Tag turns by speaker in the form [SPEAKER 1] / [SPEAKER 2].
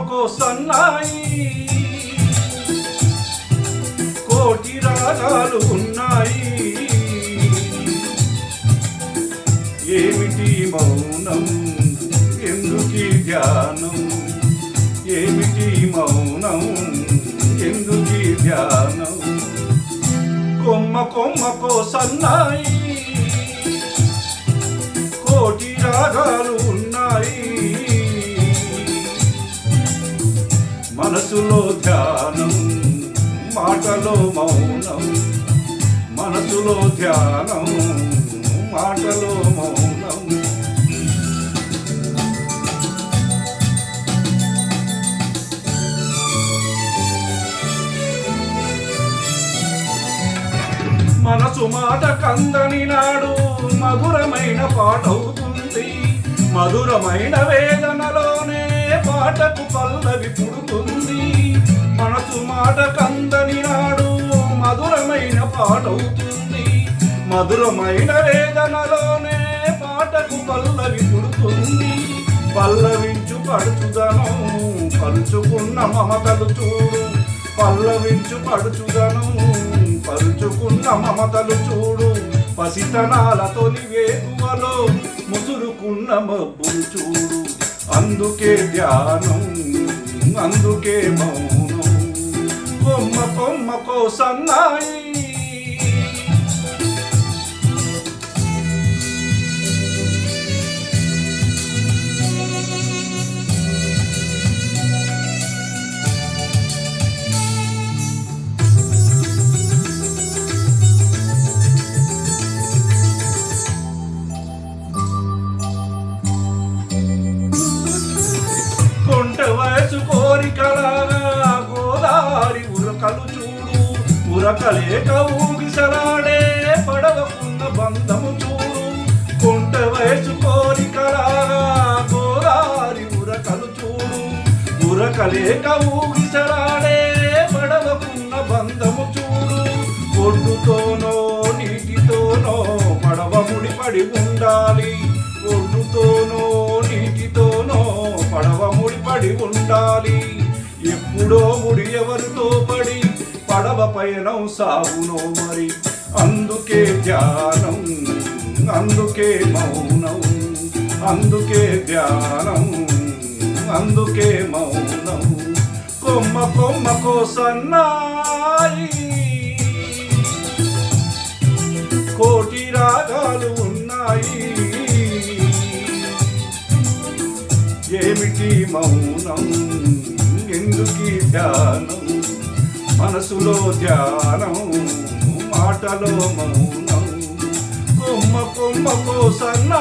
[SPEAKER 1] కొమ్మకో సన్నాయి కోటి రాగాలు ఉన్నాయి. ఏమిటి మౌనం ఎందుకీ ధ్యానం, ఏమిటి మౌనం ఎందుకీ ధ్యానం. కొమ్మ కొమ్మకో సన్నాయి కోటి రాగాలు ఉన్నాయి. మనసులో ధ్యానం మాటలో మౌనం, మనసులో ధ్యానం మాటలో మౌనం. మనసు మాట కందని నాడు మధురమైన పాటవుతుంది. మధురమైన వేదనలోనే పాటకు పల్లవి పుడుతుంది. మనసు మాట కందని నాడు మధురమైన పాటవుతుంది. మధురమైన వేదనలోనే పాటకు పల్లవి పుడుతుంది. పల్లవించు పడుచుదనం పరుచుకున్న మమతలు చూడు, పల్లవించు పడుచుదనం పరుచుకున్న మమతలు చూడు. పసితనాల తొలి వేగువలో ముసురుకున్న మబ్బులు చూడు. అందుకే ధ్యానం అందుకే మౌనం. కొమ్మ కొమ్మకో సన్నాయి వయసు కోరికలాగా గోదారి ఉరకలు చూడు. ఉరకలేక ఊగిసలాడే పడవకున్న బంధము చూడు. కొంట వయసు కోరికలాగా గోదారి ఉరకలు చూడు. ఉరకలేక ఊగిసలాడే పడవకున్న బంధము చూడు. ఒడ్డుతోనో నీటితోనో పడవ ముడిపడి ఉండాలి. ఒడ్డుతోనో నీటితోనో పడవ ముడిపడి ఉండాలి. ఎప్పుడో ముడి ఎవరితో పడి పడవ పయనం సాగునో మరి. అందుకే ధ్యానం అందుకే మౌనం, అందుకే ధ్యానం అందుకే మౌనం. కొమ్మ కొమ్మకో సన్నాయి కోటి రాగాలు ఉన్నాయి. ఏమిటి మౌనం ఎందుకీ ధ్యానం, మనసులో ధ్యానం మాటలో మౌనం. కొమ్మ కొమ్మకో సన్నా